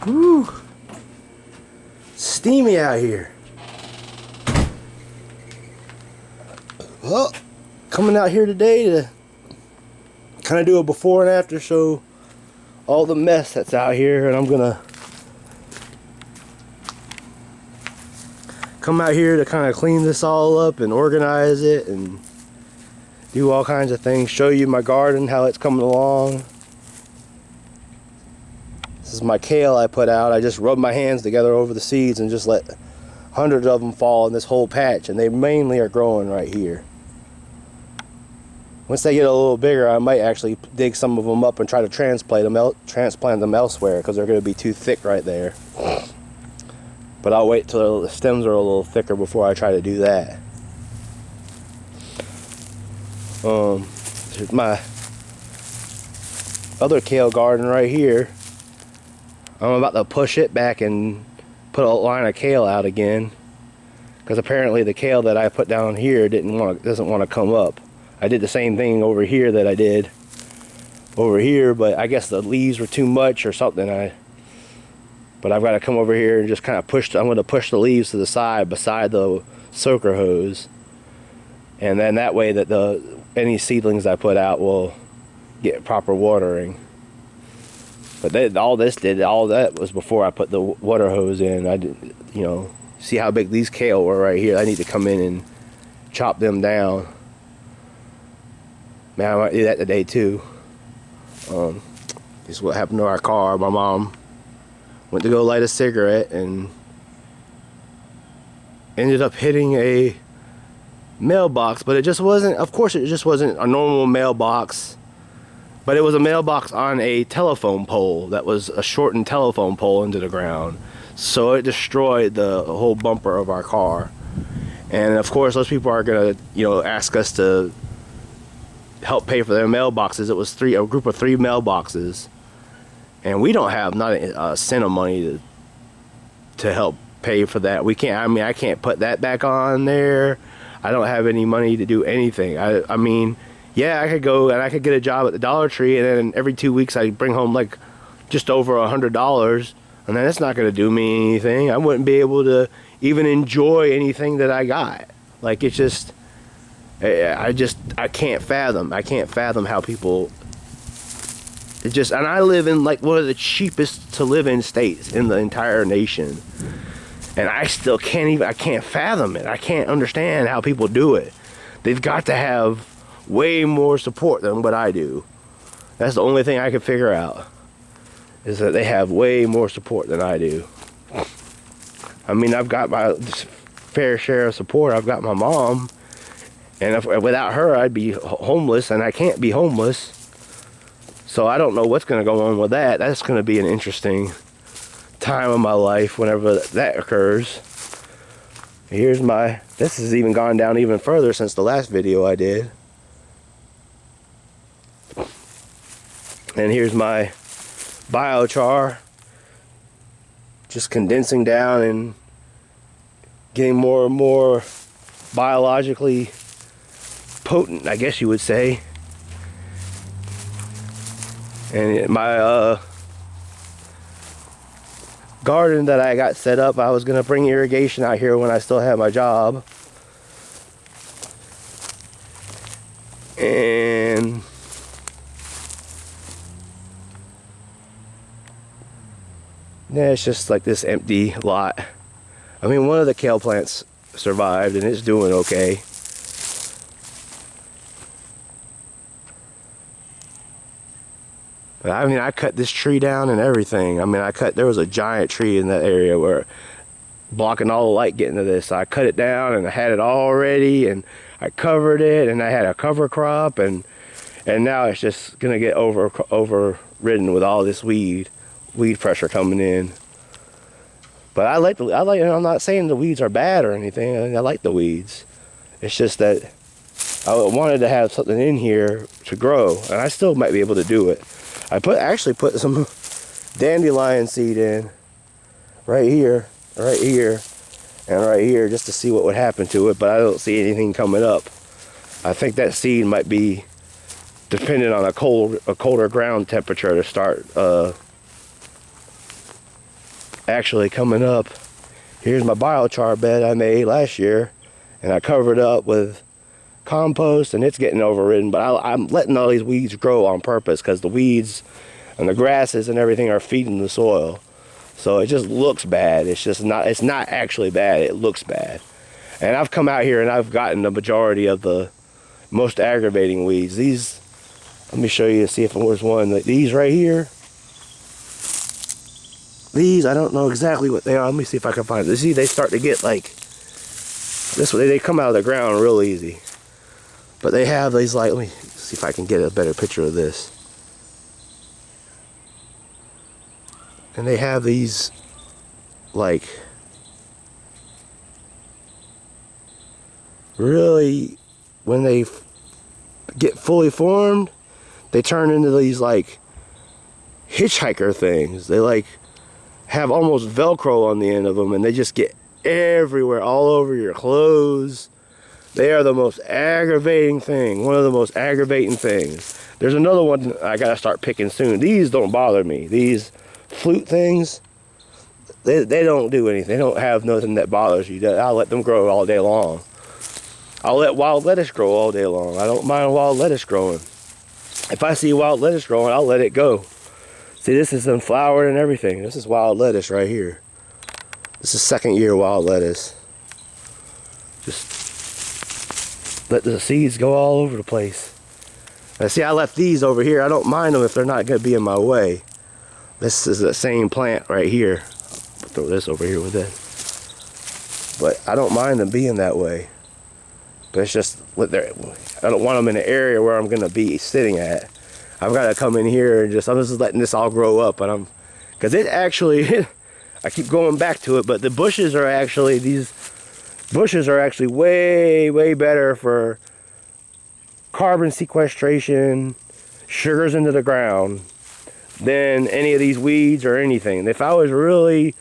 Woo! Steamy out here. Well, coming out here today to kind of do a before and after, show all the mess that's out here, and I'm gonna come out here to kind of clean this all up and organize it and do all kinds of things, show you my garden, how it's coming along. This is my kale I put out. I just rubbed my hands together over the seeds and just let hundreds of them fall in this whole patch, and they mainly are growing right here. Once they get a little bigger, I might actually dig some of them up and try to transplant them elsewhere, because they're going to be too thick right there. But I'll wait till the stems are a little thicker before I try to do that. Here's my other kale garden right here. I'm about to push it back and put a line of kale out again, because apparently the kale that I put down here doesn't want to come up. I did the same thing over here that I did over here, but I guess the leaves were too much or something. But I've got to come over here and just kind of push. I'm going to push the leaves to the side beside the soaker hose, and then that way that any seedlings I put out will get proper watering. But all that was before I put the water hose in. I did, see how big these kale were right here. I need to come in and chop them down. Man, I might do that today too. This is what happened to our car. My mom went to go light a cigarette and ended up hitting a mailbox, but it just wasn't, of course it just wasn't a normal mailbox, but it was a mailbox on a telephone pole that was a shortened telephone pole into the ground. So it destroyed the whole bumper of our car. And of course those people are gonna, ask us to help pay for their mailboxes. It was a group of 3 mailboxes, and we don't have not a cent of money to help pay for that. We can't, I can't put that back on there. I don't have any money to do anything. I mean, yeah, I could go and I could get a job at the Dollar Tree, and then every 2 weeks I bring home like just over $100, and then it's not going to do me anything. I wouldn't be able to even enjoy anything that I got. Like, it's just, I can't fathom. I can't fathom how people, and I live in like one of the cheapest to live in states in the entire nation. And I still I can't fathom it. I can't understand how people do it. They've got to have way more support than what I do. That's the only thing I can figure out, is that they have way more support than I do. I mean, I've got my fair share of support. I've got my mom, and without her I'd be homeless, and I can't be homeless. So I don't know what's going to go on with that. That's going to be an interesting time of my life whenever that occurs. This has even gone down even further since the last video I did. And here's my biochar, just condensing down and getting more and more biologically potent, I guess you would say. And my garden that I got set up, I was going to bring irrigation out here when I still had my job. And yeah, it's just like this empty lot. I mean, one of the kale plants survived and it's doing okay. But I mean, I cut this tree down and everything. I mean, there was a giant tree in that area where blocking all the light getting to this. So I cut it down and I had it all ready, and I covered it, and I had a cover crop, and now it's just gonna get overridden with all this weed pressure coming in. But I'm not saying the weeds are bad or anything. I like the weeds. It's just that I wanted to have something in here to grow, and I still might be able to do it. I actually put some dandelion seed in right here, and right here, just to see what would happen to it, but I don't see anything coming up. I think that seed might be dependent on a colder ground temperature to start actually coming up. Here's my biochar bed I made last year, and I covered up with compost, and it's getting overridden, but I'm letting all these weeds grow on purpose because the weeds and the grasses and everything are feeding the soil. So it just looks bad. It's not actually bad. It looks bad. And I've come out here and I've gotten the majority of the most aggravating weeds. These, let me show you, see if there's one. These right here, these, I don't know exactly what they are. Let me see if I can find it. See, they start to get like, this way, they come out of the ground real easy. But they have these like, let me see if I can get a better picture of this. And they have these like really, when they get fully formed, they turn into these like hitchhiker things. They like have almost Velcro on the end of them, and they just get everywhere, all over your clothes. They are the most aggravating thing, one of the most aggravating things. There's another one I gotta start picking soon. These don't bother me. These flute things, they don't do anything. They don't have nothing that bothers you. I'll let them grow all day long. I'll let wild lettuce grow all day long. I don't mind wild lettuce growing. If I see wild lettuce growing, I'll let it go. See, this is unflowered and everything. This is wild lettuce right here. This is second year wild lettuce. Just let the seeds go all over the place. Now see, I left these over here. I don't mind them if they're not going to be in my way. This is the same plant right here. I'll throw this over here with this. But I don't mind them being that way. But it's just, I don't want them in the area where I'm going to be sitting at. I've got to come in here and I'm just letting this all grow up. And because it actually, I keep going back to it, but the bushes are actually, these bushes are actually way, way better for carbon sequestration, sugars into the ground, than any of these weeds or anything. If I was really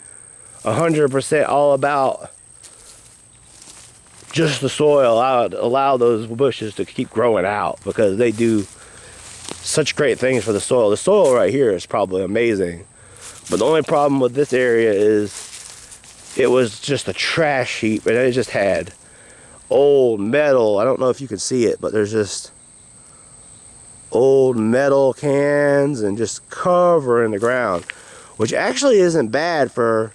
100% all about just the soil, I would allow those bushes to keep growing out because they do such great things for the soil. The soil right here is probably amazing. But the only problem with this area is it was just a trash heap, and it just had old metal. I don't know if you can see it, but there's just old metal cans and just covering the ground, which actually isn't bad for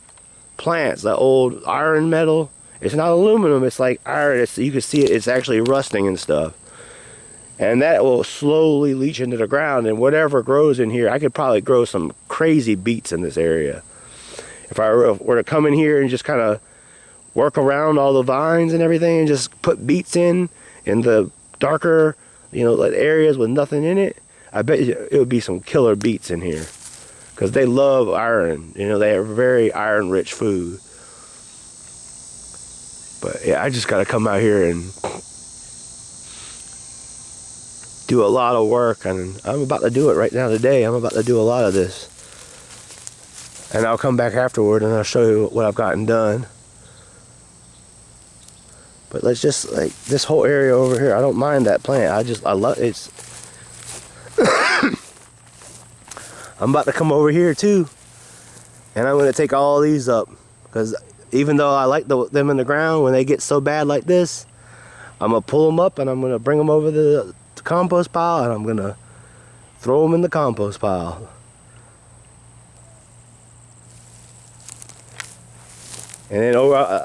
plants. That old iron metal, it's not aluminum, it's like iron. You can see it, it's actually rusting and stuff. And that will slowly leach into the ground, and whatever grows in here, I could probably grow some crazy beets in this area. If I were to come in here and just kind of work around all the vines and everything and just put beets in the darker, areas with nothing in it, I bet you it would be some killer beets in here. Because they love iron. They are very iron-rich food. But yeah, I just got to come out here and do a lot of work, and I'm about to do it right now today. I'm about to do a lot of this. And I'll come back afterward and I'll show you what I've gotten done. But let's just, like, this whole area over here, I don't mind that plant. I love it. I'm about to come over here too, and I'm going to take all these up, because even though I like them in the ground, when they get so bad like this, I'm going to pull them up and I'm going to bring them over to the compost pile, and I'm going to throw them in the compost pile. And then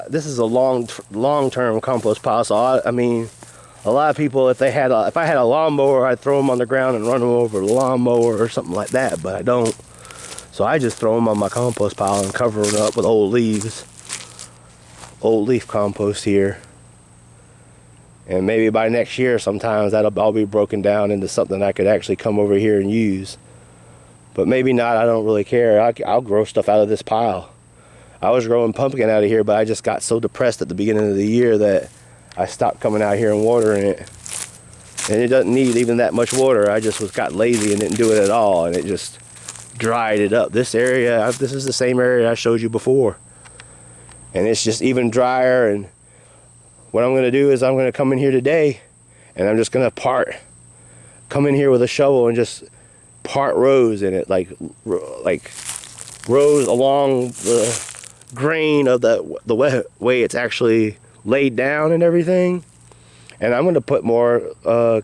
this is a long-term compost pile, so I mean, a lot of people, if I had a lawnmower, I'd throw them on the ground and run them over the lawnmower or something like that, but I don't. So I just throw them on my compost pile and cover it up with old leaves. Old leaf compost here. And maybe by next year sometimes that'll all be broken down into something I could actually come over here and use. But maybe not, I don't really care. I'll grow stuff out of this pile. I was growing pumpkin out of here, but I just got so depressed at the beginning of the year that I stopped coming out here and watering it. And it doesn't need even that much water. I just got lazy and didn't do it at all, and it just dried it up. This area, this is the same area I showed you before. And it's just even drier. And what I'm going to do is I'm going to come in here today, and I'm just going to come in here with a shovel and just part rows in it, like grows along the grain of the way it's actually laid down and everything. And I'm gonna put more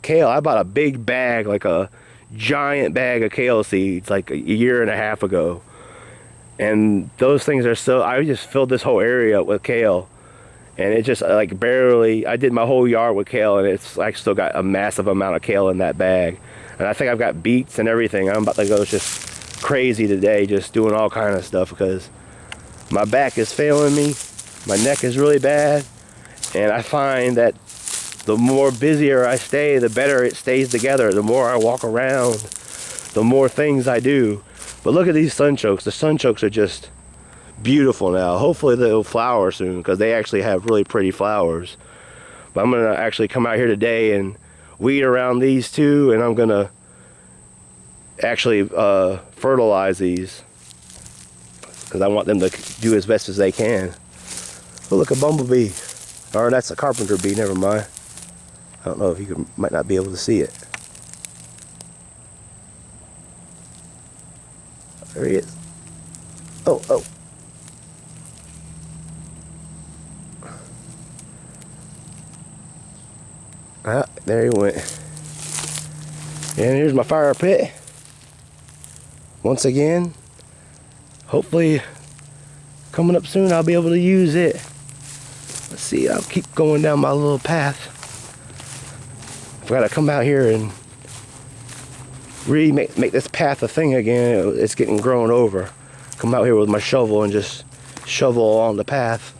kale. I bought a big bag, like a giant bag of kale seeds, like a year and a half ago. And those things are so, I just filled this whole area up with kale. And it just like barely, I did my whole yard with kale, and it's like still got a massive amount of kale in that bag. And I think I've got beets and everything. I'm about to go just crazy today, just doing all kind of stuff because my back is failing me. My neck is really bad. And I find that the more busier I stay, the better it stays together. The more I walk around, the more things I do. But look at these sunchokes. The sunchokes are just beautiful now. Hopefully they'll flower soon because they actually have really pretty flowers. But I'm gonna actually come out here today and weed around these two, and I'm gonna actually fertilize these because I want them to do as best as they can. Oh, look, a bumblebee. Or that's a carpenter bee, never mind. I don't know if you might not be able to see it. There he is. Oh, oh. Ah, there he went. And here's my fire pit. Once again, hopefully coming up soon I'll be able to use it. Let's see, I'll keep going down my little path. I've got to come out here and really make this path a thing again. It's getting grown over. Come out here with my shovel and just shovel along the path.